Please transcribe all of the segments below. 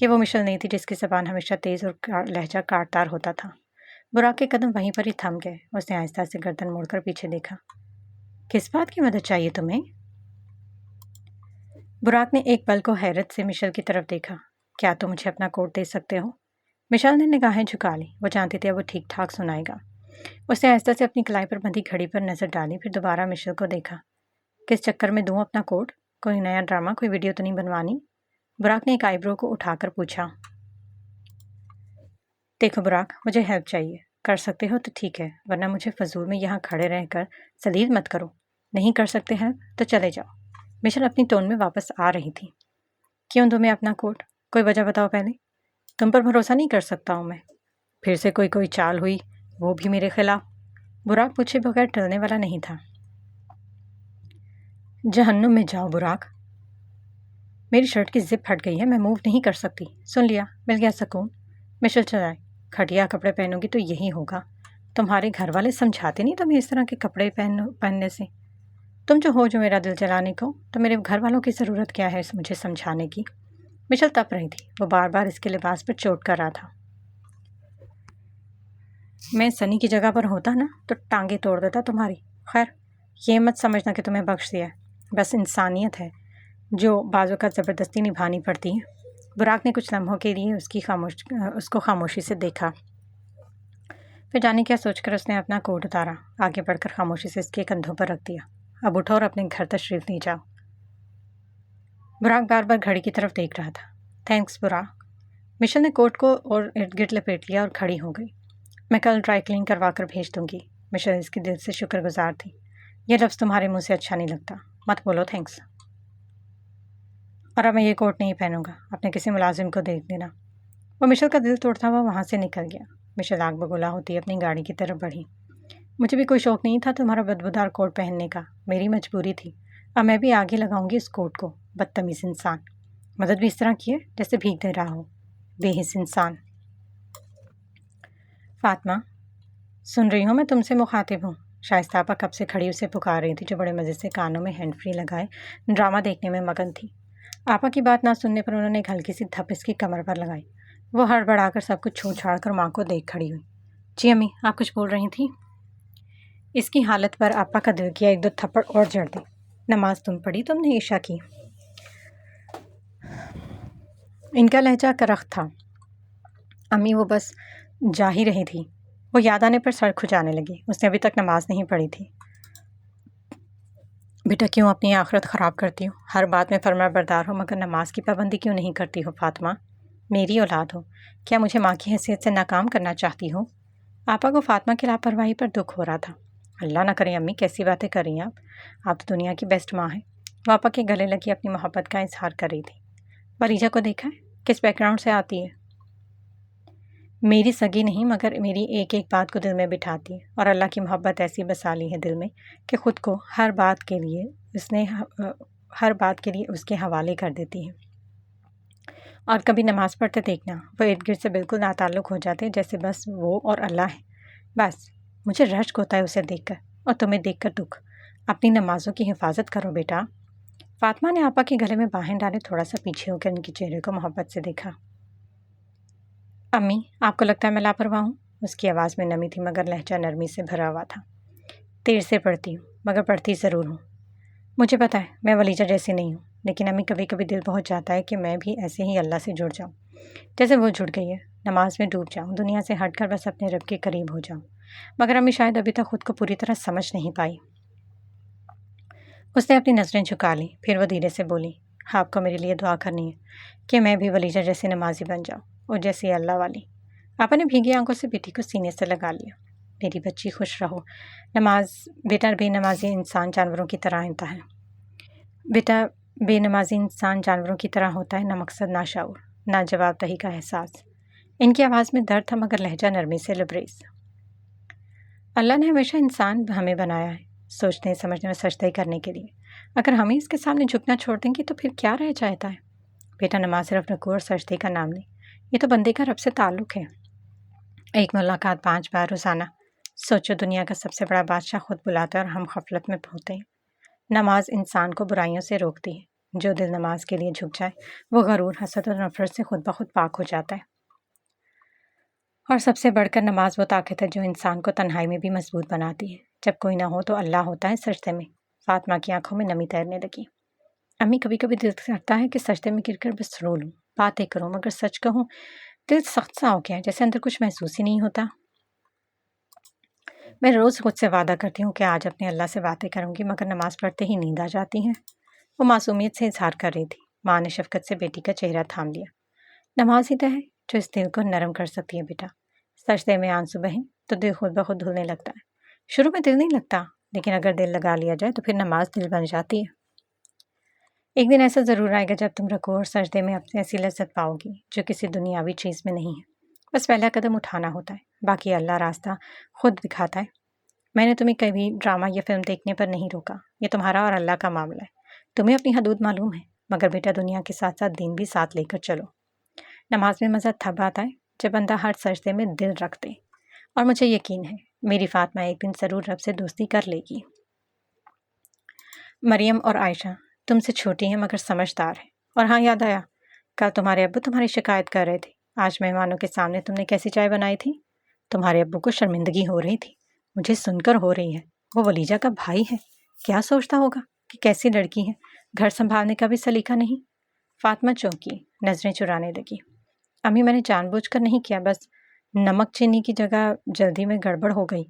یہ وہ مشل نہیں تھی جس کی زبان ہمیشہ تیز اور لہجہ کاٹدار ہوتا تھا۔ براق کے قدم وہیں پر ہی تھم گئے۔ اس نے آہستہ سے گردن موڑ کر پیچھے دیکھا۔ کس بات کی مدد چاہیے تمہیں؟ براق نے ایک پل کو حیرت سے مشل کی طرف دیکھا۔ کیا تم مجھے اپنا کوٹ دے سکتے ہو؟ مشل نے نگاہیں جھکا لی۔ وہ جانتی تھی اب وہ ٹھیک ٹھاک سنائے گا۔ اس نے آہستہ سے اپنی کلائی پر بندھی گھڑی پر نظر ڈالی، پھر دوبارہ مشل کو دیکھا۔ کس چکر میں دوں اپنا کوٹ؟ کوئی نیا ڈرامہ، کوئی ویڈیو تو نہیں بنوانی؟ براق نے ایک آئی برو کو اٹھا کر پوچھا۔ دیکھو براق، مجھے ہیلپ چاہیے، کر سکتے ہو تو ٹھیک ہے، ورنہ مجھے فضول میں یہاں کھڑے رہ کر ذلیل مت کرو۔ نہیں کر سکتے ہیلپ تو چلے جاؤ۔ مشل اپنی ٹون میں واپس آ رہی تھی۔ کیوں دوں میں اپنا کوٹ؟ کوئی وجہ بتاؤ پہلے۔ تم پر بھروسہ نہیں کر سکتا ہوں میں۔ پھر سے کوئی چال ہوئی، وہ بھی میرے خلاف؟ براق پوچھے بغیر ٹلنے والا نہیں تھا۔ جہنم میں جاؤ براق۔ میری شرٹ کی زپ پھٹ گئی ہے، میں موو نہیں کر سکتی۔ سن لیا، مل گیا سکون۔ مشل چلائے۔ کھٹیا کپڑے پہنو گی تو یہی ہوگا۔ تمہارے گھر والے سمجھاتے نہیں تمہیں اس طرح کے کپڑے پہننے سے؟ تم جو ہو جو میرا دل جلانے کو، تو میرے گھر والوں کی ضرورت کیا ہے مجھے سمجھانے کی؟ مشل تپ رہی تھی۔ وہ بار بار اس کے لباس پر چوٹ کر رہا تھا۔ میں سنی کی جگہ پر ہوتا نا تو ٹانگیں توڑ دیتا تمہاری۔ خیر، یہ مت سمجھنا کہ تمہیں بخش دیا ہے، بس انسانیت ہے جو بعض اوقات زبردستی نبھانی پڑتی ہے۔ براق نے کچھ لمحوں کے لیے اس کو خاموشی سے دیکھا، پھر جانے کیا سوچ کر اس نے اپنا کوٹ اتارا، آگے بڑھ کر خاموشی سے اس کے کندھوں پر رکھ دیا۔ اب اٹھو اور اپنے گھر تشریف لے جاؤ۔ براق بار بار گھڑی کی طرف دیکھ رہا تھا۔ تھینکس براق۔ مشل نے کوٹ کو اور ارد گرد لپیٹ لیا اور کھڑی ہو گئی۔ میں کل ڈرائی کلین کروا کر بھیج دوں گی۔ مشل اس کے دل سے شکر گزار تھی۔ یہ لفظ تمہارے منہ سے اچھا نہیں لگتا، مت بولو تھینکس۔ اور اب میں یہ کوٹ نہیں پہنوں گا، اپنے کسی ملازم کو دیکھ دینا۔ وہ مشل کا دل توڑتا ہوا وہاں سے نکل گیا۔ مشل آگ بگولا ہوتی اپنی گاڑی کی طرف بڑھی۔ مجھے بھی کوئی شوق نہیں تھا تمہارا بدبودار کوٹ پہننے کا، میری مجبوری تھی۔ اب میں بھی آگے لگاؤں گی اس کوٹ کو۔ بدتمیز انسان، مدد بھی اس طرح کی ہے جیسے بھیگ دے رہا ہو، بے حس انسان۔ فاطمہ، سن رہی ہوں میں تم سے مخاطب ہوں۔ شائستہ آپا کب سے کھڑی اسے پکار رہی تھی، جو بڑے مزے سے کانوں میں ہینڈ فری لگائے ڈرامہ دیکھنے میں مگن تھی۔ آپا کی بات نہ سننے پر انہوں نے ایک ہلکی سی دھپ اس کی کمر پر لگائی۔ وہ ہڑبڑا کر سب کچھ چھوڑ چھاڑ کر ماں کو دیکھ کھڑی ہوئی۔ جی امی، آپ کچھ بول رہی تھیں؟ اس کی حالت پر آپا کا دل کیا ایک دو تھپڑ اور جڑ دی۔ نماز تم پڑھی تم نے عشاء کی؟ ان کا لہجہ کرخت تھا۔ امی وہ بس جا ہی رہی تھی۔ وہ یاد آنے پر سر کھجانے لگی۔ اس نے ابھی تک نماز نہیں پڑھی تھی۔ بیٹا کیوں اپنی آخرت خراب کرتی ہو؟ ہر بات میں فرما بردار ہو مگر نماز کی پابندی کیوں نہیں کرتی ہو فاطمہ؟ میری اولاد ہو، کیا مجھے ماں کی حیثیت سے ناکام کرنا چاہتی ہو؟ آپا کو فاطمہ کی لاپرواہی پر دکھ ہو رہا تھا۔ اللہ نہ کرے امی، کیسی باتیں کر رہی ہیں آپ تو دنیا کی بیسٹ ماں ہیں۔ وہ آپا کے گلے لگی اپنی محبت کا اظہار کر رہی تھی۔ ولیجہ کو دیکھا ہے؟ کس بیک گراؤنڈ سے آتی ہے؟ میری سگی نہیں مگر میری ایک ایک بات کو دل میں بٹھاتی ہے، اور اللہ کی محبت ایسی بسا لی ہے دل میں کہ خود کو ہر بات کے لیے اس کے حوالے کر دیتی ہے۔ اور کبھی نماز پڑھتے دیکھنا، وہ ارد گرد سے بالکل ناتعلق ہو جاتے جیسے بس وہ اور اللہ ہے۔ بس مجھے رشک ہوتا ہے اسے دیکھ کر، اور تمہیں دیکھ کر دکھ۔ اپنی نمازوں کی حفاظت کرو بیٹا۔ فاطمہ نے آپا کے گلے میں باہیں ڈالے تھوڑا سا پیچھے ہو کر ان کے چہرے کو محبت سے دیکھا۔ امی، آپ کو لگتا ہے میں لاپرواہ ہوں؟ اس کی آواز میں نمی تھی مگر لہجہ نرمی سے بھرا ہوا تھا۔ دیر سے پڑھتی ہوں مگر پڑھتی ضرور ہوں۔ مجھے پتہ ہے میں ولیجہ جیسی نہیں ہوں، لیکن امی کبھی کبھی دل بہت چاہتا ہے کہ میں بھی ایسے ہی اللہ سے جڑ جاؤں جیسے وہ جڑ گئی ہے، نماز میں ڈوب جاؤں، دنیا سے ہٹ کر بس اپنے رب کے قریب ہو جاؤں، مگر امی شاید ابھی تک خود کو پوری طرح سمجھ نہیں پائی۔ اس نے اپنی نظریں جھکا لیں، پھر وہ دھیرے سے بولی، آپ کو میرے لیے دعا کرنی ہے کہ میں بھی ولیجہ جیسی نمازی بن جاؤں، اور جیسی اللہ والی۔ آپا نے بھیگی آنکھوں سے بیٹی کو سینے سے لگا لیا۔ میری بچی خوش رہو۔ بیٹا بے نمازی انسان جانوروں کی طرح ہوتا ہے۔ بیٹا بے نمازی انسان جانوروں کی طرح ہوتا ہے، نہ مقصد نہ شعور، نہ جواب دہی کا احساس۔ ان کی آواز میں درد تھا مگر لہجہ نرمی سے لبریز۔ اللہ نے ہمیشہ انسان ہمیں بنایا ہے سوچنے سمجھنے اور سجدے کرنے کے لیے۔ اگر ہمیں اس کے سامنے جھکنا چھوڑ دیں گے تو پھر کیا رہ جاتا ہے؟ بیٹا نماز صرف رکوع اور سجدے کا نام نہیں، یہ تو بندے کا رب سے تعلق ہے۔ ایک ملاقات 5 بار روزانہ۔ سوچو دنیا کا سب سے بڑا بادشاہ خود بلاتا ہے اور ہم غفلت میں ہوتے ہیں۔ نماز انسان کو برائیوں سے روکتی ہے، جو دل نماز کے لیے جھک جائے وہ غرور، حسد اور نفرت سے خود بخود پاک ہو جاتا ہے۔ اور سب سے بڑھ کر نماز وہ طاقت ہے جو انسان کو تنہائی میں بھی مضبوط بناتی ہے۔ جب کوئی نہ ہو تو اللہ ہوتا ہے سجدے میں۔ فاطمہ کی آنکھوں میں نمی تیرنے لگی۔ امی کبھی کبھی دل کرتا ہے کہ سجدے میں گر کر بس رو لوں، باتیں کروں، مگر سچ کہوں دل سخت سا ہو گیا ہے، جیسے اندر کچھ محسوس ہی نہیں ہوتا۔ میں روز خود سے وعدہ کرتی ہوں کہ آج اپنے اللہ سے باتیں کروں گی، مگر نماز پڑھتے ہی نیند آ جاتی ہے۔ وہ معصومیت سے اظہار کر رہی تھی۔ ماں نے شفقت سے بیٹی کا چہرہ تھام لیا۔ نماز ہی تو ہے جو اس دل کو نرم کر سکتی ہے بیٹا۔ سجدے میں آنسو بہیں تو دل خود بخود دھلنے لگتا ہے۔ شروع میں دل نہیں لگتا، لیکن اگر دل لگا لیا جائے تو پھر نماز دل بن جاتی ہے۔ ایک دن ایسا ضرور آئے گا جب تم رکوع اور سجدے میں اپنی ایسی لذت پاؤ گی جو کسی دنیاوی چیز میں نہیں ہے۔ بس پہلا قدم اٹھانا ہوتا ہے، باقی اللہ راستہ خود دکھاتا ہے۔ میں نے تمہیں کبھی ڈرامہ یا فلم دیکھنے پر نہیں روکا، یہ تمہارا اور اللہ کا معاملہ ہے۔ تمہیں اپنی حدود معلوم ہے، مگر بیٹا دنیا کے ساتھ ساتھ دین بھی ساتھ لے کر چلو۔ نماز میں مزہ تب آتا ہے جب بندہ ہر سجدے میں دل رکھ دے، اور مجھے یقین ہے میری فاطمہ ایک دن ضرور رب سے دوستی کر لے گی۔ مریم اور عائشہ تم سے چھوٹی ہیں مگر سمجھدار ہیں۔ اور ہاں، یاد آیا، کل تمہارے ابو تمہاری شکایت کر رہے تھے۔ آج مہمانوں کے سامنے تم نے کیسی چائے بنائی تھی؟ تمہارے ابو کو شرمندگی ہو رہی تھی، مجھے سن کر ہو رہی ہے۔ وہ ولیجہ کا بھائی ہے، کیا سوچتا ہوگا کہ کیسی لڑکی ہے، گھر سنبھالنے کا بھی سلیقہ نہیں۔ فاطمہ چونکی، نظریں چرانے لگی۔ امی میں نے جان بوجھ کر نہیں کیا، بس نمک چینی کی جگہ جلدی میں گڑبڑ ہو گئی۔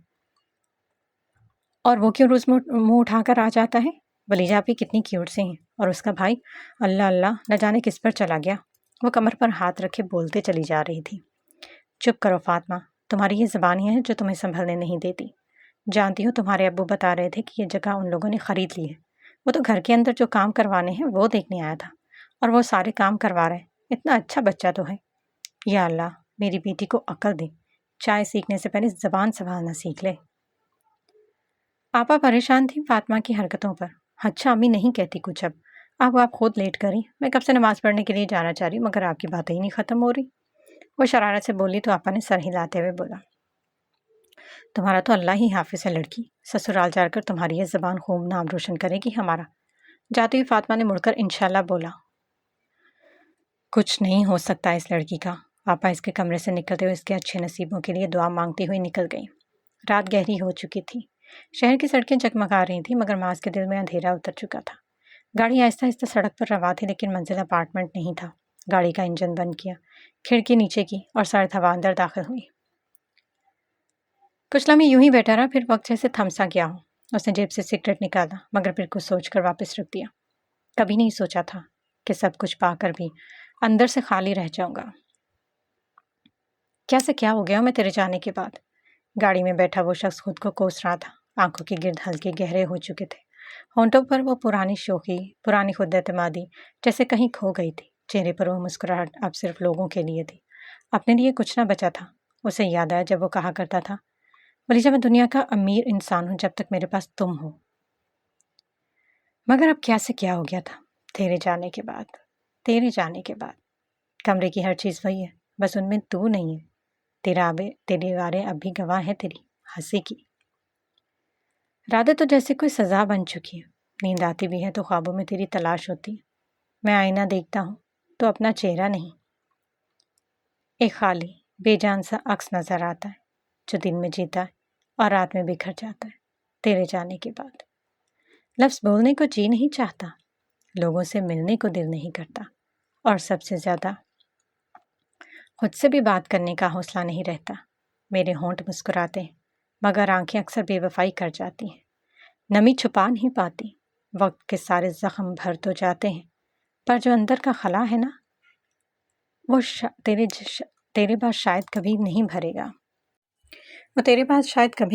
اور وہ کیوں روز منہ اٹھا کر آ جاتا ہے؟ ولیجہ آپ کی کتنی کیوٹ سی ہیں، اور اس کا بھائی اللہ اللہ نہ جانے کس پر چلا گیا۔ وہ کمر پر ہاتھ رکھے بولتے چلی جا رہی تھی۔ چپ کرو فاطمہ، تمہاری یہ زبان ہی ہے جو تمہیں سنبھلنے نہیں دیتی۔ جانتی ہوں تمہارے ابو بتا رہے تھے کہ یہ جگہ ان لوگوں نے خرید لی ہے۔ وہ تو گھر کے اندر جو کام کروانے ہیں وہ دیکھنے آیا تھا، اور وہ سارے کام کروا رہے ہیں۔ اتنا اچھا بچہ تو ہے۔ یا اللہ میری بیٹی کو عقل دے، چائے سیکھنے سے پہلے زبان سنبھالنا سیکھ لے۔ آپا پریشان تھی فاطمہ کی حرکتوں پر۔ اچھا امی نہیں کہتی کچھ اب، آپ خود لیٹ کری۔ میں کب سے نماز پڑھنے کے لیے جانا چاہ رہی، مگر آپ کی باتیں ہی نہیں ختم ہو رہی۔ وہ شرارت سے بولی تو آپا نے سر ہلاتے ہوئے بولا، تمہارا تو اللہ ہی حافظ ہے لڑکی، سسرال جا کر تمہاری یہ زبان خوب نام روشن کرے گی ہمارا۔ جاتی ہوئی فاطمہ نے مڑ کر انشاءاللہ بولا۔ کچھ نہیں ہو سکتا اس لڑکی کا۔ آپا اس کے کمرے سے نکلتے ہوئے اس کے اچھے نصیبوں کے لیے دعا مانگتی ہوئی نکل گئی۔ رات گہری ہو چکی تھی۔ شہر کی سڑکیں جگمگا رہی تھیں، مگر معاذ کے دل میں اندھیرا اتر چکا تھا۔ گاڑی آہستہ آہستہ سڑک پر رواں تھی، لیکن منزل اپارٹمنٹ نہیں تھا۔ گاڑی کا انجن بند کیا، کھڑکی نیچے کی، اور سرد ہوا اندر داخل ہوئی۔ کچھ لمحے یوں ہی بیٹھا رہا، پھر وقت جیسے تھم سا گیا ہو۔ اس نے جیب سے سگریٹ نکالا، مگر پھر کچھ سوچ کر واپس رکھ دیا۔ کبھی نہیں سوچا تھا کہ سب کچھ پا کر بھی اندر سے خالی رہ جاؤں گا۔ کیا سے کیا ہو گیا میں تیرے جانے کے بعد؟ گاڑی میں بیٹھا وہ شخص خود کو کوس رہا تھا۔ آنکھوں کے گرد ہلکے گہرے ہو چکے تھے، ہونٹوں پر وہ پرانی شوخی، پرانی خود اعتمادی جیسے کہیں کھو گئی تھی۔ چہرے پر وہ مسکراہٹ اب صرف لوگوں کے لیے تھی، اپنے لیے کچھ نہ بچا تھا۔ اسے یاد آیا جب وہ کہا کرتا تھا، ولیجہ میں دنیا کا امیر انسان ہوں جب تک میرے پاس تم ہو۔ مگر اب کیا سے کیا ہو گیا تھا تیرے جانے کے بعد۔ کمرے کی ہر چیز وہی ہے، بس ان میں تو نہیں ہے۔ تیری دیواریں اب بھی گواہ ہے تیری ہنسی کی۔ راتیں تو جیسے کوئی سزا بن چکی ہے۔ نیند آتی بھی ہے تو خوابوں میں تیری تلاش ہوتی ہے۔ میں آئینہ دیکھتا ہوں تو اپنا چہرہ نہیں، ایک خالی بے جان سا عکس نظر آتا ہے جو دن میں جیتا ہے اور رات میں بکھر جاتا ہے تیرے جانے کے بعد۔ لفظ بولنے کو جی نہیں چاہتا، لوگوں سے ملنے کو دل نہیں کرتا، اور سب سے زیادہ خود سے بھی بات کرنے کا حوصلہ نہیں رہتا۔ میرے ہونٹ مسکراتے ہیں، مگر آنکھیں اکثر بے وفائی کر جاتی ہیں۔ نمی چھپا نہیں پاتی، وقت کے سارے زخم بھر تو جاتے ہیں، پر جو اندر کا خلا ہے نا، وہ تیرے پاس شاید کبھی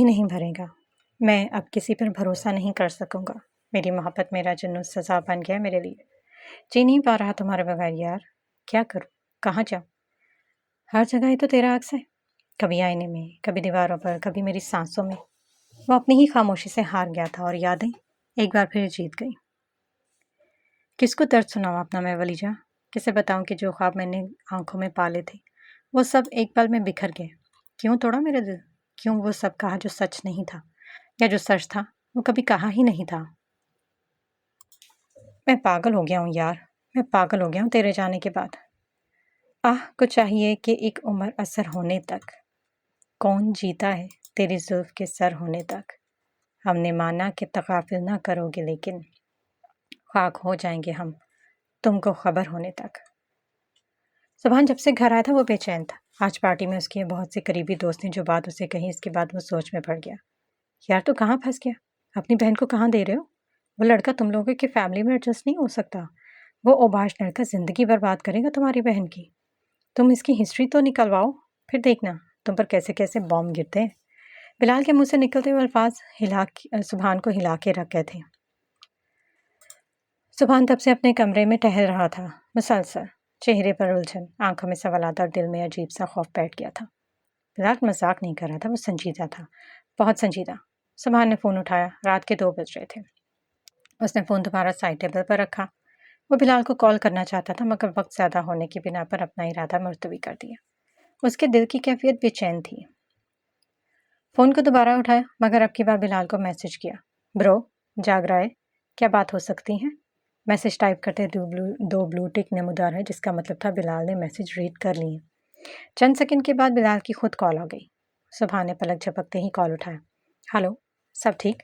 نہیں بھرے گا۔ میں اب کسی پر بھروسہ نہیں کر سکوں گا۔ میری محبت میرا جنون سزا بن گیا میرے لیے۔ جی نہیں پا رہا تمہارے بغیر یار، کیا کروں، کہاں جاؤں؟ ہر جگہ ہی تو تیرا عکس ہے، کبھی آئینے میں، کبھی دیواروں پر، کبھی میری سانسوں میں۔ وہ اپنی ہی خاموشی سے ہار گیا تھا، اور یادیں ایک بار پھر جیت گئی۔ کس کو درد سناؤں اپنا میں ولیجہ؟ کسے بتاؤں کہ جو خواب میں نے آنکھوں میں پالے تھے وہ سب ایک پل میں بکھر گئے؟ کیوں توڑا میرا دل؟ کیوں وہ سب کہا جو سچ نہیں تھا، یا جو سچ تھا وہ کبھی کہا ہی نہیں تھا؟ میں پاگل ہو گیا ہوں یار، میں پاگل ہو گیا ہوں تیرے جانے کے بعد۔ کو چاہیے کہ ایک عمر اثر ہونے تک کون جیتا ہے تیری زلف کے سر ہونے تک۔ ہم نے مانا کہ تغافل نہ کرو گے، لیکن خاک ہو جائیں گے ہم تم کو خبر ہونے تک۔ سبحان جب سے گھر آیا تھا وہ بے چین تھا۔ آج پارٹی میں اس کے بہت سے قریبی دوست نے جو بات اسے کہی، اس کے بعد وہ سوچ میں پڑ گیا۔ یار تو کہاں پھنس گیا؟ اپنی بہن کو کہاں دے رہے ہو؟ وہ لڑکا تم لوگوں کی فیملی میں ایڈجسٹ نہیں ہو سکتا۔ وہ اوباش لڑکا زندگی برباد کرے گا تمہاری بہن کی۔ تم اس کی ہسٹری تو نکلواؤ، پھر دیکھنا تم پر کیسے کیسے بام گرتے ہیں۔ بلال کے منہ سے نکلتے ہوئے الفاظ سبحان کو ہلا کے رکھ گئے تھے۔ سبحان تب سے اپنے کمرے میں ٹہل رہا تھا، مسلسل چہرے پر الجھن، آنکھوں میں سوالات اور دل میں عجیب سا خوف بیٹھ گیا تھا۔ بلال مذاق نہیں کر رہا تھا، وہ سنجیدہ تھا، بہت سنجیدہ۔ سبحان نے فون اٹھایا، رات کے 2 بج رہے تھے۔ اس نے فون دوبارہ سائڈ ٹیبل پر رکھا۔ وہ بلال کو کال کرنا چاہتا تھا، مگر وقت زیادہ ہونے کی بنا پر اپنا ارادہ ملتوی کر دیا۔ اس کے دل کی کیفیت بے چین تھی۔ فون کو دوبارہ اٹھایا، مگر اب کی بار بلال کو میسج کیا۔ برو جاگ رہا ہے؟ کیا بات ہو سکتی ہے؟ میسج ٹائپ کرتے 2 بلو ٹک نمودار ہے، جس کا مطلب تھا بلال نے میسج ریڈ کر لی ہے۔ چند سیکنڈ کے بعد بلال کی خود کال آ گئی۔ سبحان نے پلک جھپکتے ہی کال اٹھایا۔ ہلو، سب ٹھیک؟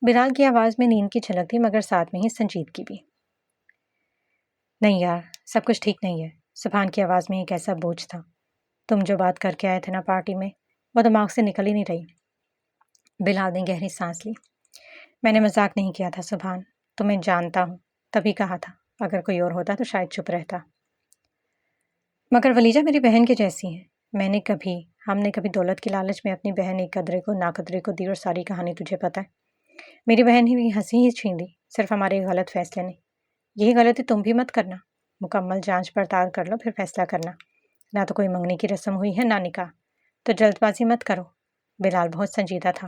بلال کی آواز میں نیند کی جھلک تھی، مگر ساتھ میں ہی سنجیدگی بھی۔ نہیں یار، سب کچھ ٹھیک نہیں ہے۔ سبحان کی آواز میں ایک ایسا بوجھ تھا۔ تم جو بات کر کے آئے تھے نا پارٹی میں، وہ دماغ سے نکل ہی نہیں رہی۔ بلال نے گہری سانس لی۔ میں نے مذاق نہیں کیا تھا سبحان، تمہیں جانتا ہوں، تبھی کہا تھا۔ اگر کوئی اور ہوتا تو شاید چپ رہتا، مگر ولیجہ میری بہن کے جیسی ہے۔ ہم نے کبھی دولت کی لالچ میں اپنی بہن ایک قدرے کو ناقدرے کو دی، اور ساری کہانی تجھے پتہ ہے۔ میری بہن ہی ہنسی ہی چھین لی، صرف ہمارے غلط فیصلے نے۔ یہی غلطی تم بھی مت کرنا، مکمل جانچ پڑتال کر لو پھر فیصلہ کرنا۔ نہ تو کوئی منگنی کی رسم ہوئی ہے، نہ نکاح، تو جلد بازی مت کرو۔ بلال بہت سنجیدہ تھا۔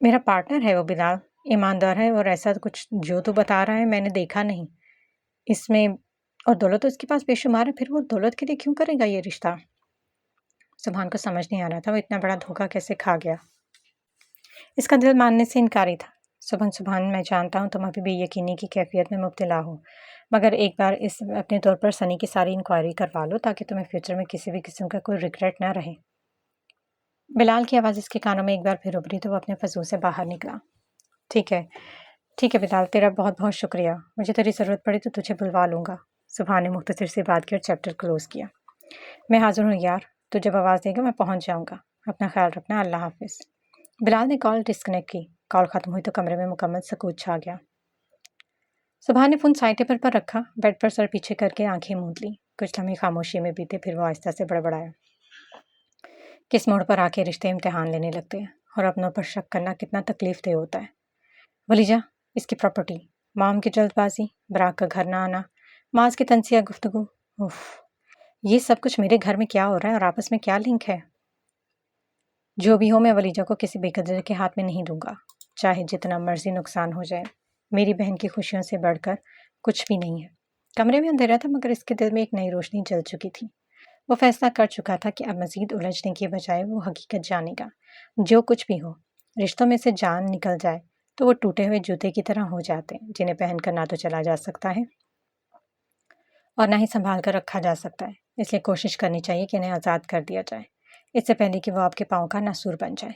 میرا پارٹنر ہے وہ بلال، ایماندار ہے، اور ایسا کچھ جو تو بتا رہا ہے میں نے دیکھا نہیں اس میں، اور دولت تو اس کے پاس بے شمار ہے، پھر وہ دولت کے لیے کیوں کرے گا یہ رشتہ؟ سبحان کو سمجھ نہیں آ رہا تھا وہ اتنا بڑا دھوکہ کیسے کھا گیا۔ اس کا دل ماننے سے انکاری تھا۔ سبحان میں جانتا ہوں تم ابھی بھی یقینی کی کیفیت میں مبتلا ہو، مگر ایک بار اپنے طور پر سنی کی ساری انکوائری کروا لو، تاکہ تمہیں فیوچر میں کسی بھی قسم کا کوئی ریگریٹ نہ رہے۔ بلال کی آواز اس کے کانوں میں ایک بار پھر ابھری تو وہ اپنے فضول سے باہر نکلا۔ ٹھیک ہے بلال، تیرا بہت بہت شکریہ، مجھے تیری ضرورت پڑی تو تجھے بلوا لوں گا۔ سبحان نے مختصر سی بات کی اور چیپٹر کلوز کیا۔ میں حاضر ہوں یار، تو جب آواز دے گا میں پہنچ جاؤں گا۔ اپنا خیال رکھنا، اللہ حافظ۔ بلال نے کال ڈسکنیکٹ کی۔ کال ختم ہوئی تو کمرے میں مکمل سکوت چھا گیا۔ سبحان نے فون سائڈ ٹیبل پر رکھا، بیڈ پر سر پیچھے کر کے آنکھیں موند لی۔ کچھ لمحے خاموشی میں بیتے، پھر وہ آہستہ سے بڑبڑایا۔ کس موڑ پر آ کے رشتے امتحان لینے لگتے ہیں، اور اپنوں پر شک کرنا کتنا تکلیف دہ ہوتا ہے۔ ولیجہ، اس کی پراپرٹی، مام کی جلد بازی، براق کا گھر نہ آنا، ماز کی تنزیہ گفتگو، یہ سب کچھ میرے گھر میں کیا ہو رہا ہے اور آپس میں کیا لنک ہے؟ جو بھی ہو، میں ولیجہ کو کسی بے قدر کے ہاتھ میں نہیں دوں گا، چاہے جتنا مرضی نقصان ہو جائے۔ میری بہن کی خوشیوں سے بڑھ کر کچھ بھی نہیں ہے۔ کمرے میں اندھیرا تھا، مگر اس کے دل میں ایک نئی روشنی جل چکی تھی۔ وہ فیصلہ کر چکا تھا کہ اب مزید الجھنے کی بجائے وہ حقیقت جانے گا۔ جو کچھ بھی ہو، رشتوں میں سے جان نکل جائے تو وہ ٹوٹے ہوئے جوتے کی طرح ہو جاتے ہیں، جنہیں پہن کر نہ تو چلا جا سکتا ہے اور نہ ہی سنبھال کر رکھا جا سکتا ہے۔ اس لیے کوشش کرنی چاہیے کہ انہیں آزاد کر دیا جائے، اس سے پہلے کہ وہ آپ کے پاؤں کا ناسور بن جائے۔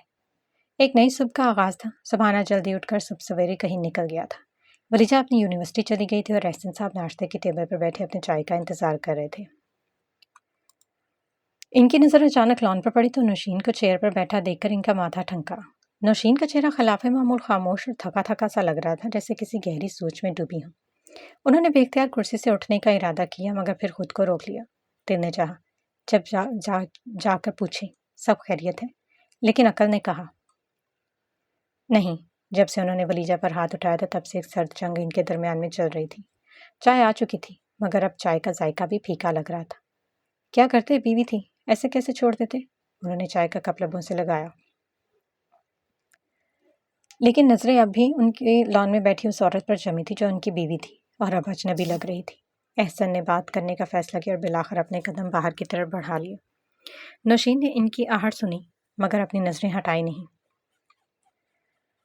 ایک نئی صبح کا آغاز تھا۔ سبحانہ جلدی اٹھ کر صبح سویرے کہیں نکل گیا تھا۔ ولیجہ اپنی یونیورسٹی چلی گئی تھی اور احسن صاحب ناشتے کی ٹیبل پر بیٹھے اپنے چائے کا انتظار کر رہے تھے۔ ان کی نظر اچانک لان پر پڑی تو نوشین کو چیئر پر بیٹھا دیکھ کر ان کا ماتھا ٹھنکا۔ نوشین کا چہرہ خلاف معمول خاموش اور تھکا تھکا سا لگ رہا تھا، جیسے کسی گہری سوچ میں ڈوبی ہوں۔ انہوں نے بے اختیار کرسی سے اٹھنے کا ارادہ کیا، مگر پھر خود کو روک لیا۔ دل نے چاہا جب جا کر پوچھے سب خیریت ہے، لیکن عقل نے کہا نہیں۔ جب سے انہوں نے ولیجہ پر ہاتھ اٹھایا تھا تب سے ایک سرد جنگ ان کے درمیان میں چل رہی تھی۔ چائے آ چکی تھی، مگر اب چائے کا ذائقہ بھی پھیکا لگ رہا تھا۔ کیا کرتے، بیوی تھی، ایسے کیسے چھوڑ دیتے؟ انہوں نے چائے کا کپ لبوں سے لگایا، لیکن نظریں اب بھی ان کے لان میں بیٹھی اس عورت پر جمی تھی جو ان کی بیوی تھی اور اب اجنبی لگ رہی تھی۔ احسن نے بات کرنے کا فیصلہ کیا اور بالآخر اپنے قدم باہر کی طرف بڑھا لیے۔ نوشین نے ان کی آہٹ سنی، مگر اپنی نظریں ہٹائی نہیں۔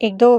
1-2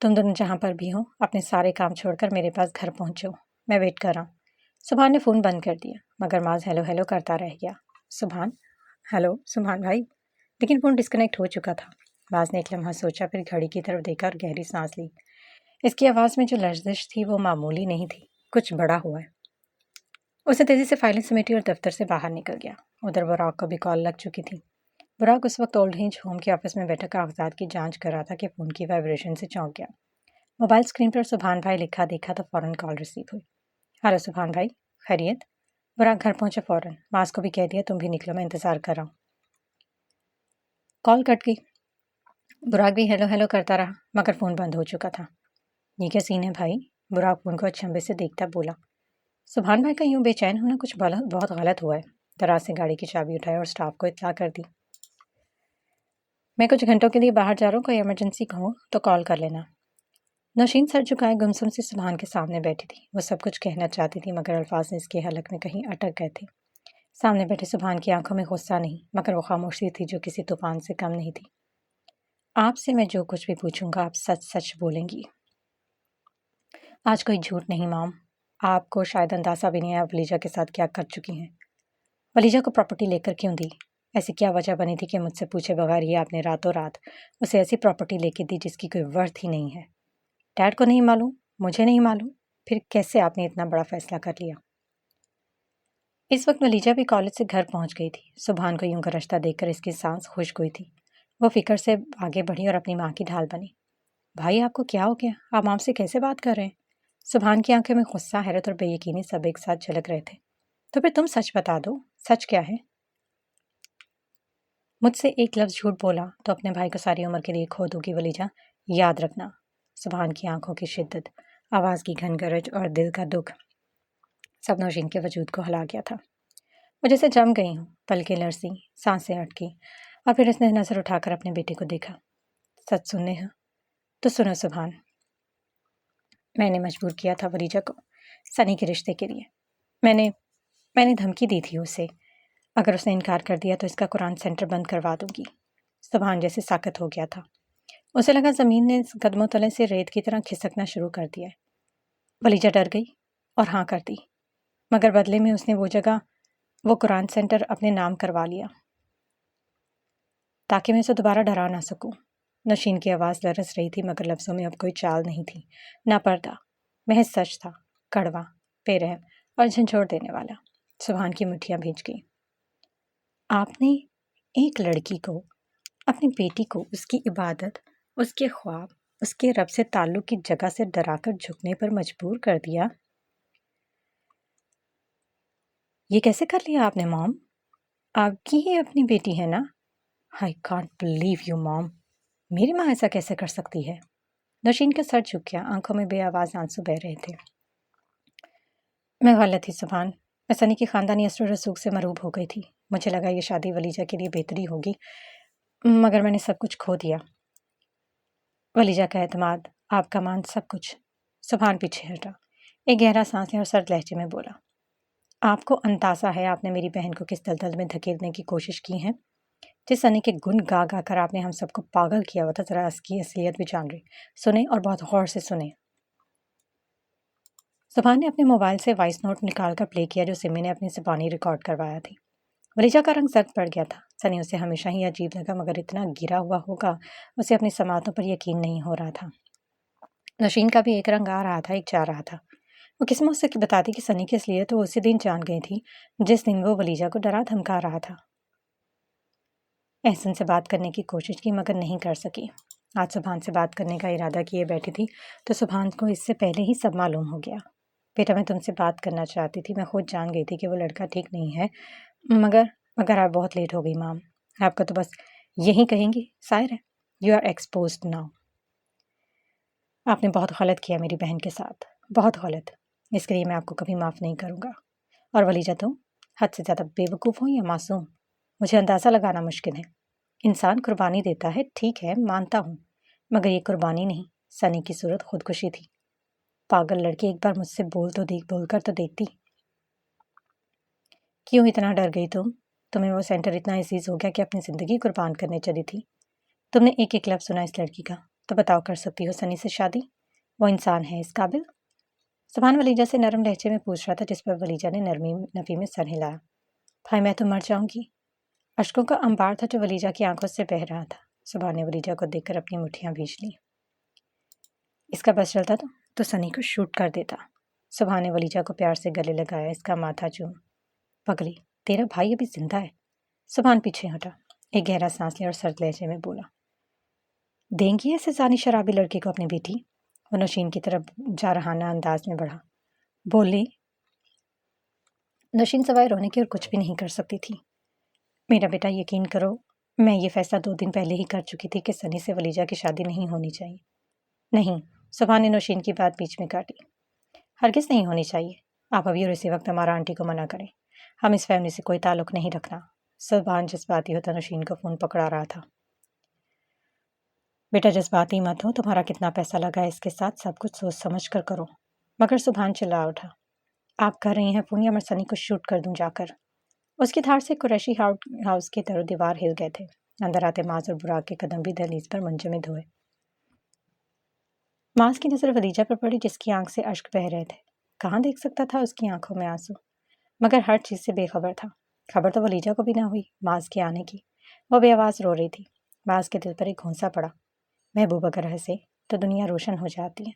تم دونوں جہاں پر بھی ہو اپنے سارے کام چھوڑ کر میرے پاس گھر پہنچو، میں ویٹ کر رہا ہوں۔ سبحان نے فون بند کر دیا مگر معاذ ہیلو ہیلو کرتا رہ گیا۔ سبحان، ہیلو سبحان بھائی، لیکن فون ڈسکنیکٹ ہو چکا تھا۔ معاذ نے ایک لمحہ سوچا، پھر گھڑی کی طرف دیکھا اور گہری سانس لی۔ اس کی آواز میں جو لرزش تھی وہ معمولی نہیں تھی، کچھ بڑا ہوا ہے۔ اسے تیزی سے فائلیں سمیٹی اور دفتر سے باہر نکل گیا۔ ادھر براق کو بھی کال لگ چکی تھی۔ براق اس وقت اولڈ ہنج ہوم کے آفس میں بیٹھا کاغذات کی جانچ کر رہا تھا کہ فون کی وائبریشن سے چونک گیا۔ موبائل اسکرین پر سبحان بھائی لکھا دیکھا تو فوراً کال ریسیو ہوئی۔ ہلو سبحان بھائی، خیریت؟ براق گھر پہنچا فوراً۔ معاذ کو بھی کہہ دیا تم بھی نکلو، میں انتظار کر رہا ہوں۔ کال کٹ گئی۔ براق بھی ہیلو ہیلو کرتا رہا مگر فون بند ہو چکا تھا۔ یہ کیا سین ہے بھائی؟ براق فون کو اچھمبے سے دیکھتا بولا۔ سبحان بھائی کا یوں بے چین ہونا کچھ بہت غلط ہوا ہے۔ دراز سے گاڑی کی چابی اٹھائی اور سٹاف کو اطلاع کر دی۔ میں کچھ گھنٹوں کے لیے باہر جا رہا ہوں، کوئی ایمرجنسی ہو تو کال کر لینا۔ نوشین سر جھکائے گمسم سے سبحان کے سامنے بیٹھی تھی۔ وہ سب کچھ کہنا چاہتی تھی مگر الفاظ اس کے حلق میں کہیں اٹک گئے تھے۔ سامنے بیٹھے سبحان کی آنکھوں میں غصہ نہیں مگر وہ خاموشی تھی جو کسی طوفان سے کم نہیں تھی۔ آپ سے میں جو کچھ بھی پوچھوں گا آپ سچ سچ بولیں گی۔ آج کوئی جھوٹ نہیں مام۔ آپ کو شاید اندازہ بھی نہیں ہے آپ ولیجہ کے ساتھ کیا کر چکی ہیں۔ ولیجہ کو پراپرٹی لے کر کیوں دی؟ ایسی کیا وجہ بنی تھی کہ مجھ سے پوچھے بغیر ہی آپ نے راتوں رات اسے ایسی پراپرٹی لے کے دی جس کی کوئی ورتھ ہی نہیں ہے؟ ڈیڈ کو نہیں معلوم، مجھے نہیں معلوم، پھر کیسے آپ نے اتنا بڑا فیصلہ کر لیا؟ اس وقت ولیجہ بھی کالج سے گھر پہنچ گئی تھی۔ سبحان کو یوں گرجتا دیکھ کر اس کی سانس خشک ہوئی تھی۔ وہ فکر سے آگے بڑھی اور اپنی ماں کی ڈھال بنی۔ بھائی آپ کو کیا ہو گیا؟ آپ مام سے کیسے بات کر رہے ہیں؟ سبحان کی آنکھوں میں غصہ، حیرت اور بے یقینی سب ایک ساتھ جھلک رہے تھے۔ تو پھر تم سچ بتا دو، سچ کیا ہے؟ مجھ سے ایک لفظ جھوٹ بولا تو اپنے بھائی کو ساری عمر کے لیے کھو دو گی ولیجہ، یاد رکھنا۔ سبحان کی آنکھوں کی شدت، آواز کی گھن گرج اور دل کا دکھ سب نوشین کے وجود کو ہلا گیا تھا۔ وہ جیسے جم گئی ہوں، پلکیں لرزیں، سانسیں اٹکی اور پھر اس نے نظر اٹھا کر اپنے بیٹے کو دیکھا۔ سچ سننے ہیں تو سنو سبحان، میں نے مجبور کیا تھا ولیجہ کو سنی کے رشتے کے لیے۔ میں نے دھمکی دی تھی اسے، اگر اس نے انکار کر دیا تو اس کا قرآن سینٹر بند کروا دوں گی۔ سبحان جیسے ساکت ہو گیا تھا۔ اسے لگا زمین نے قدموں تلے سے ریت کی طرح کھسکنا شروع کر دیا ہے۔ ولیجہ ڈر گئی اور ہاں کر دی مگر بدلے میں اس نے وہ قرآن سینٹر اپنے نام کروا لیا تاکہ میں اسے دوبارہ ڈرا نہ سکوں۔ نوشین کی آواز لرز رہی تھی مگر لفظوں میں اب کوئی چال نہیں تھی، نہ پردہ، محض سچ تھا، کڑوا، بے رحم اور جھنجھوڑ دینے والا۔ سبحان کی مٹھیاں بھیج گئی۔ آپ نے ایک لڑکی کو، اپنی بیٹی کو، اس کی عبادت، اس کے خواب، اس کے رب سے تعلق کی جگہ سے ڈرا کر جھکنے پر مجبور کر دیا۔ یہ کیسے کر لیا آپ نے مام؟ آپ کی ہی اپنی بیٹی ہے نا؟ I can't believe you mom۔ میری ماں ایسا کیسے کر سکتی ہے؟ نوشین کا سر جھک گیا، آنکھوں میں بے آواز آنسو بہہ رہے تھے۔ میں غلط تھی سبحان، میں سنی کی خاندانی اثر و رسوخ سے مروب ہو گئی تھی۔ مجھے لگا یہ شادی ولیجہ کے لیے بہتری ہوگی مگر میں نے سب کچھ کھو دیا۔ ولیجہ کا اعتماد، آپ کا مان، سب کچھ۔ سبحان پیچھے ہٹا، ایک گہرا سانس لیا اور سرد لہجے میں بولا، آپ کو اندازہ ہے آپ نے میری بہن کو کس دلدل میں دھکیلنے کی کوشش کی ہے؟ جس سنی کے گن گا گا کر آپ نے ہم سب کو پاگل کیا ہوا تھا، ذرا اس کی اصلیت بھی جان رہی۔ سنیں اور بہت غور سے سنیں۔ سبحان نے اپنے موبائل سے وائس نوٹ نکال کر پلے کیا جو سمی نے اپنی زبانی ریکارڈ کروایا تھی۔ ولیجہ کا رنگ زرد پڑ گیا تھا۔ سنی اسے ہمیشہ ہی عجیب لگا مگر اتنا گرا ہوا ہوگا اسے اپنی سماعتوں پر یقین نہیں ہو رہا تھا۔ نوشین کا بھی ایک رنگ آ رہا تھا، ایک جا رہا تھا۔ وہ کس منہ سے بتاتی کہ سنی کی اصلیت وہ اسی دن جان گئی تھی جس دن وہ ولیجہ کو ڈرا دھمکا رہا تھا۔ احسن سے بات کرنے کی کوشش کی مگر نہیں کر سکی۔ آج سبحان سے بات کرنے کا ارادہ کیے بیٹھی تھی تو سبحان کو اس سے پہلے ہی سب معلوم ہو گیا۔ بیٹا میں تم سے بات کرنا چاہتی تھی، میں خود جان گئی تھی کہ وہ لڑکا ٹھیک نہیں ہے مگر آپ بہت لیٹ ہو گئی مام۔ آپ کو تو بس یہی کہیں گی سائر ہے، یو آر ایکسپوزڈ ناؤ۔ آپ نے بہت غلط کیا میری بہن کے ساتھ، بہت غلط، اس کے لیے میں آپ کو کبھی معاف نہیں کروں گا۔ اور ولیجہ تم حد سے زیادہ بے وقوف ہو یا معصوم، مجھے اندازہ لگانا مشکل ہے۔ انسان قربانی دیتا ہے، ٹھیک ہے مانتا ہوں، مگر یہ قربانی نہیں، سنی کی صورت خودکشی تھی۔ پاگل لڑکی، ایک بار مجھ سے بول کر تو دیکھتی۔ کیوں اتنا ڈر گئی تمہیں وہ سینٹر اتنا عزیز ہو گیا کہ اپنی زندگی قربان کرنے چلی تھی؟ تم نے ایک ایک لفظ سنا اس لڑکی کا، تو بتاؤ کر سکتی ہو سنی سے شادی؟ وہ انسان ہے اس قابل؟ سبحان ولیجہ سے نرم لہجے میں پوچھ رہا تھا، جس پر ولیجہ نے نرمی نفی میں سر ہلایا۔ بھائی میں تو مر جاؤں گی۔ اشکوں کا انبار تھا جو ولیجہ کی آنکھوں سے بہہ رہا تھا۔ سبحان نے ولیجہ کو دیکھ کر اپنی مٹھیاں بھیج لی۔ اس کا بس چلتا تو سنی کو شوٹ کر دیتا۔ سبحان نے ولیجہ کو پیار سے گلے لگایا، اس کا ماتھا چوم۔ پگلی، تیرا بھائی ابھی زندہ ہے؟ سبحان پیچھے ہٹا، ایک گہرا سانس لیا اور سرد لہجے میں بولا، دیں گی ایسے زانی شرابی لڑکے کو اپنی بیٹی؟ وہ نوشین کی طرف جارحانہ انداز میں بڑھا۔ بولی۔ نوشین سوائے رونے کے اور کچھ بھی نہیں کر سکتی تھی۔ میرا بیٹا، یقین کرو، میں یہ فیصلہ 2 دن پہلے ہی کر چکی تھی کہ سنی سے ولیجہ کی شادی نہیں ہونی چاہیے۔ نہیں، سبحان نے نوشین کی بات بیچ میں کاٹی۔ ہرگز نہیں ہونی چاہیے۔ آپ ابھی اور اسی وقت ہمارا آنٹی کو منع کریں۔ ہم اس فیملی سے کوئی تعلق نہیں رکھنا۔ سبحان جذباتی ہوتا نوشین کو فون پکڑا رہا تھا۔ بیٹا جذباتی مت ہو، تمہارا کتنا پیسہ لگا ہے اس کے ساتھ، سب کچھ سوچ سمجھ کر کرو۔ مگر سبحان چلا اٹھا۔ آپ کر رہی ہیں فون یا میں سنی کو شوٹ کر دوں جا کر؟ اس کی دھار سے قریشی ہاؤس کے در و دیوار ہل گئے تھے۔ اندر آتے معاذ اور براق کے قدم بھی دہلیز پر منجمد ہوئے۔ معاذ کی نظر ولیجہ پر پڑی، جس کی آنکھ سے اشک بہہ رہے تھے۔ کہاں دیکھ سکتا تھا اس کی آنکھوں میں آنسو، مگر ہر چیز سے بے خبر تھا۔ خبر تو ولیجہ کو بھی نہ ہوئی معاذ کے آنے کی۔ وہ بے آواز رو رہی تھی۔ معاذ کے دل پر ایک گھونسا پڑا۔ محبوب اگر ہنسے تو دنیا روشن ہو جاتی ہے،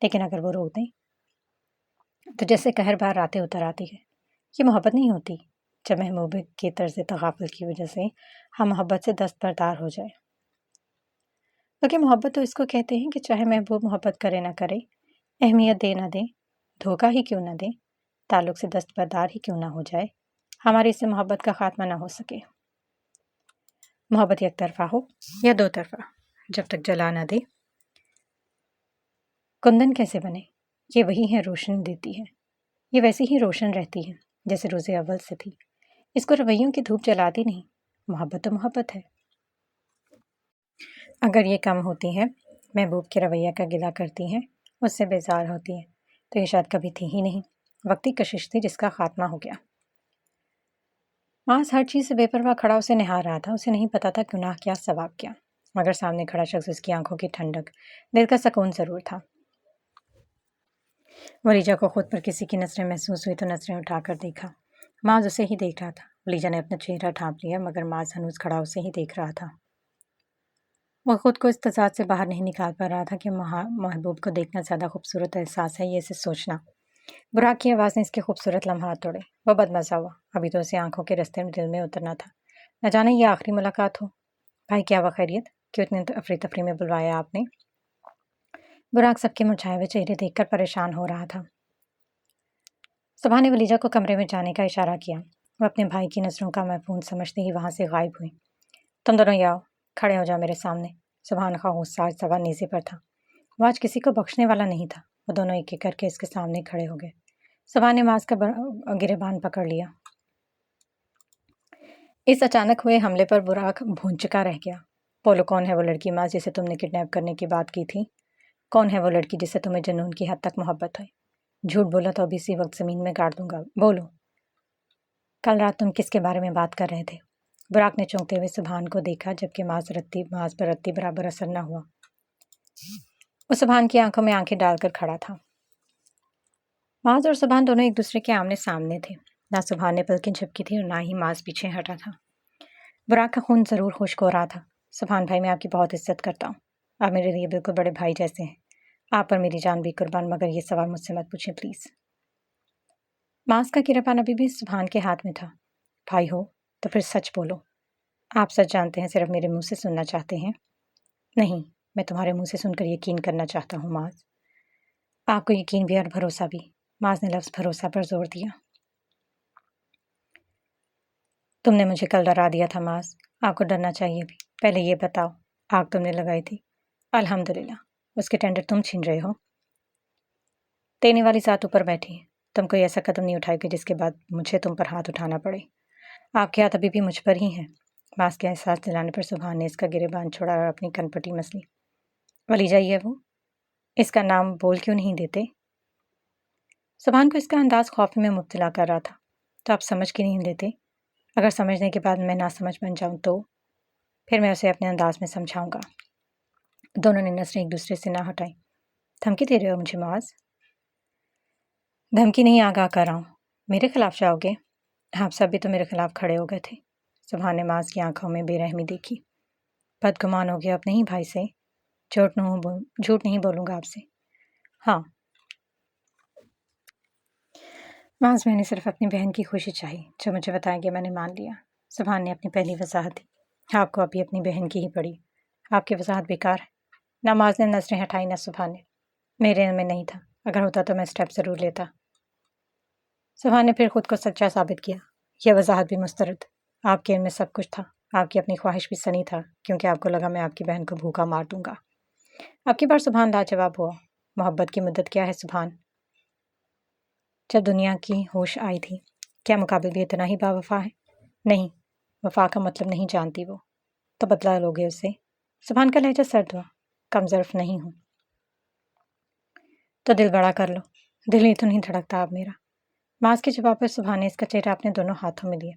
لیکن اگر وہ رو دیں تو جیسے قہر بار راتیں اتر آتی ہے۔ یہ محبت نہیں ہوتی جب محبوب کے طرز تغافل کی وجہ سے ہم محبت سے دستبردار ہو جائے۔ کیونکہ محبت تو اس کو کہتے ہیں کہ چاہے محبوب محبت کرے نہ کرے، اہمیت دے نہ دے، دھوکہ ہی کیوں نہ دے، تعلق سے دستبردار ہی کیوں نہ ہو جائے، ہماری اس سے محبت کا خاتمہ نہ ہو سکے۔ محبت یک طرفہ ہو یا 2 طرفہ، جب تک جلا نہ دے۔ کندن کیسے بنے؟ یہ وہی ہے روشن دیتی ہے، یہ ویسی ہی روشن رہتی ہے جیسے روز اول سے تھی۔ اس کو رویوں کی دھوپ جلاتی نہیں۔ محبت تو محبت ہے۔ اگر یہ کم ہوتی ہے، محبوب کے رویہ کا گلہ کرتی ہیں، اس سے بیزار ہوتی ہے، تو یہ شاید کبھی تھی ہی نہیں، وقتی کشش تھی جس کا خاتمہ ہو گیا۔ معاذ ہر چیز سے بے پرواہ کھڑا اسے نہار رہا تھا۔ اسے نہیں پتا تھا گناہ کیا ثواب کیا، مگر سامنے کھڑا شخص، اس کی آنکھوں کی ٹھنڈک، دل کا سکون ضرور تھا۔ ولیجہ کو خود پر کسی کی نظریں محسوس ہوئی تو نظریں اٹھا کر دیکھا۔ معاذ اسے ہی دیکھ رہا تھا۔ ولیجہ نے اپنا چہرہ ڈھانپ لیا، مگر معاذ ہنوز کھڑا اسے ہی دیکھ رہا تھا۔ وہ خود کو اس تضاد سے باہر نہیں نکال پا رہا تھا کہ محبوب کو دیکھنا زیادہ خوبصورت احساس ہے یہ اسے سوچنا۔ براق کی آواز نے اس کے خوبصورت لمحات توڑے۔ وہ بدمزہ ہوا۔ ابھی تو اسے آنکھوں کے رستے میں دل میں اترنا تھا۔ نہ جانے یہ آخری ملاقات ہو۔ بھائی کیا ہوا، خیریت؟ کیوں اتنے افری میں بلوایا آپ نے؟ براق سب کے مرجھائے ہوئے چہرے دیکھ کر پریشان ہو رہا تھا۔ سبحان نے ولیجہ کو کمرے میں جانے کا اشارہ کیا۔ وہ اپنے بھائی کی نظروں کا مفہوم سمجھتے ہی وہاں سے غائب ہوئی۔ تم دونوں یہ آؤ، کھڑے ہو جاؤ میرے سامنے۔ سبحان کا غصہ آج سوا نیزے پر تھا۔ وہ آج کسی کو بخشنے والا نہیں تھا۔ وہ دونوں ایک ایک کر کے اس کے سامنے کھڑے ہو گئے۔ سبحان نے معاذ کا گریبان پکڑ لیا۔ اس اچانک ہوئے حملے پر براق بھونچکا رہ گیا۔ بولو، کون ہے وہ لڑکی معاذ جسے تم نے کڈنیپ کرنے کی بات کی تھی؟ کون ہے وہ لڑکی جس سے تمہیں جنون کی حد تک محبت ہے؟ جھوٹ بولا تو ابھی اسی وقت زمین میں گاڑ دوں گا، بولو۔ کل رات تم کس کے بارے میں بات کر رہے تھے؟ براق نے چونکتے ہوئے سبحان کو دیکھا، جبکہ معاذ پر رتی برابر اثر نہ ہوا۔ وہ سبحان کی آنکھوں میں آنکھیں ڈال کر کھڑا تھا۔ معاذ اور سبحان دونوں ایک دوسرے کے آمنے سامنے تھے۔ نہ سبحان نے پلکیں جھپکی تھی اور نہ ہی معاذ پیچھے ہٹا تھا۔ براق کا خون ضرور خشک ہو رہا تھا۔ سبحان بھائی، میں آپ کی بہت عزت کرتا ہوں، آپ میرے لیے بالکل بڑے بھائی جیسے ہیں، آپ پر میری جان بھی قربان، مگر یہ سوال مجھ سے مت پوچھیں پلیز۔ معاذ کا گریبان ابھی بھی سبحان کے ہاتھ میں تھا۔ بھائی ہو تو پھر سچ بولو، آپ سچ جانتے ہیں، صرف میرے منہ سے سننا چاہتے ہیں؟ نہیں، میں تمہارے منہ سے سن کر یقین کرنا چاہتا ہوں معاذ، آپ کو یقین بھی اور بھروسہ بھی۔ معاذ نے لفظ بھروسہ پر زور دیا۔ تم نے مجھے کل ڈرا دیا تھا معاذ، آپ کو ڈرنا چاہیے بھی۔ پہلے یہ بتاؤ، آگ تم نے لگائی تھی، الحمدللہ اس کے ٹینڈر تم چھین رہے ہو۔ دینے والی ذات اوپر بیٹھی ہے، تم کوئی ایسا قدم نہیں اٹھائے گی جس کے بعد مجھے تم پر ہاتھ اٹھانا پڑے۔ آپ کے ہاتھ ابھی بھی مجھ پر ہی ہیں۔ معاذ کے احساس دلانے پر سبحان نے اس کا گریبان چھوڑا اور اپنی کنپٹی مسلی۔ ولیجہ یہ وہ، اس کا نام بول کیوں نہیں دیتے؟ سبحان کو اس کا انداز خوف میں مبتلا کر رہا تھا۔ تو آپ سمجھ کے نہیں لیتے؟ اگر سمجھنے کے بعد میں نہ سمجھ بن جاؤں تو پھر میں اسے اپنے انداز میں سمجھاؤں گا۔ دونوں نے نظریں ایک دوسرے سے نہ ہٹائیں۔ دھمکی دے رہے ہو مجھے معاذ؟ دھمکی نہیں، آگاہ کر رہا ہوں۔ میرے خلاف جاؤ گے؟ آپ سب بھی تو میرے خلاف کھڑے ہو گئے تھے۔ سبحان نے معاذ کی آنکھوں میں بے رحمی دیکھی۔ بدگمان ہو گیا اپنے ہی بھائی سے؟ جھوٹ نہیں بولوں گا آپ سے۔ ہاں معاذ، میں نے صرف اپنی بہن کی خوشی چاہی، جو مجھے بتایا گیا میں نے مان لیا۔ سبحان نے اپنی پہلی وضاحت دی۔ آپ کو ابھی اپنی بہن کی ہی پڑی، آپ کی وضاحت بیکار ہے۔ نہ معاذ نے نظریں ہٹائی نہ سبحان نے۔ میرے علم میں نہیں تھا، اگر ہوتا تو میں اسٹیپ ضرور لیتا۔ سبحان نے پھر خود کو سچا ثابت کیا۔ یہ وضاحت بھی مسترد۔ آپ کے علم میں سب کچھ تھا، آپ کی اپنی خواہش بھی سنی تھا، کیونکہ آپ کو لگا میں آپ کی بہن کو بھوکا مار دوں گا۔ اب کی بار سبحان لاجواب ہوا۔ محبت کی مدت کیا ہے سبحان؟ جب دنیا کی ہوش آئی تھی۔ کیا مقابل بھی اتنا ہی باوفا ہے؟ نہیں، وفا کا مطلب نہیں جانتی وہ۔ تو بدلا لوگے اسے؟ سبحان کا لہجہ سرد ہوا۔ کم ظرف نہیں ہوں تو دل بڑا کر لو۔ دل ہی تو نہیں دھڑکتا اب میرا۔ معاذ کے جواب پر سبحان نے اس کا چہرہ اپنے دونوں ہاتھوں میں لیا۔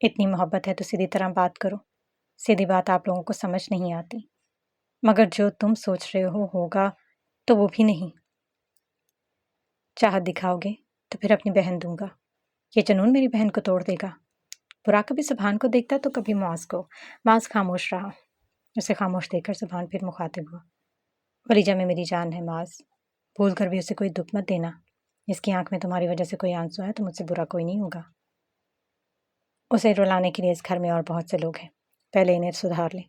اتنی محبت ہے تو سیدھی طرح بات کرو۔ سیدھی بات آپ لوگوں کو سمجھ نہیں آتی، مگر جو تم سوچ رہے ہو ہوگا تو وہ بھی نہیں۔ چاہت دکھاؤ گے تو پھر اپنی بہن دوں گا۔ یہ جنون میری بہن کو توڑ دے گا۔ برا کبھی سبحان کو دیکھتا تو کبھی معاذ کو۔ معاذ خاموش رہا۔ اسے خاموش دیکھ کر سبحان پھر مخاطب ہوا۔ ولیجہ میں میری جان ہے معاذ، بھول کر بھی اسے کوئی دکھ مت دینا۔ اس کی آنکھ میں تمہاری وجہ سے کوئی آنسو ہے تو مجھ سے برا کوئی نہیں ہوگا۔ اسے رلانے کے لیے اس گھر میں اور بہت سے لوگ ہیں، پہلے انہیں سدھار لیں۔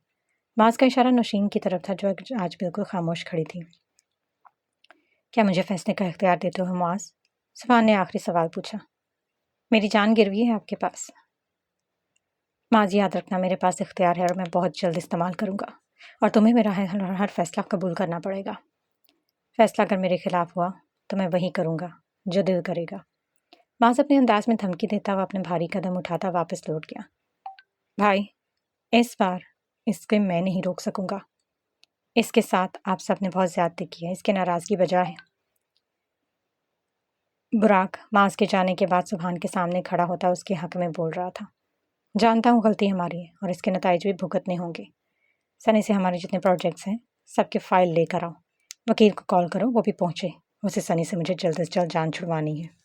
معاذ کا اشارہ نوشین کی طرف تھا، جو آج بالکل خاموش کھڑی تھی۔ کیا مجھے فیصلے کا اختیار دیتے ہو معاذ؟ سبحان نے آخری سوال پوچھا۔ میری جان گروی ہے آپ کے پاس۔ معاذ، یاد رکھنا میرے پاس اختیار ہے اور میں بہت جلد استعمال کروں گا، اور تمہیں میرا ہر فیصلہ قبول کرنا پڑے گا۔ فیصلہ اگر میرے خلاف ہوا تو میں وہی کروں گا جو دل کرے گا۔ معاذ اپنے انداز میں دھمکی دیتا ہوا اپنے بھاری قدم اٹھاتا واپس لوٹ گیا۔ بھائی، اس بار اس کے میں نہیں روک سکوں گا۔ اس کے ساتھ آپ سب نے بہت زیادتی کی ہے، اس کے ناراضگی بجا ہے۔ براق معاذ کے جانے کے بعد سبحان کے سامنے کھڑا ہوتا اس کے حق میں بول رہا تھا۔ جانتا ہوں غلطی ہماری ہے اور اس کے نتائج بھی بھگتنے ہوں گے۔ سنی سے ہمارے جتنے پروجیکٹس ہیں سب کے فائل لے کر آؤ۔ وکیل کو کال کرو، وہ بھی پہنچے۔ اسے سنی سے مجھے جلد از جلد جان چھڑوانی ہے۔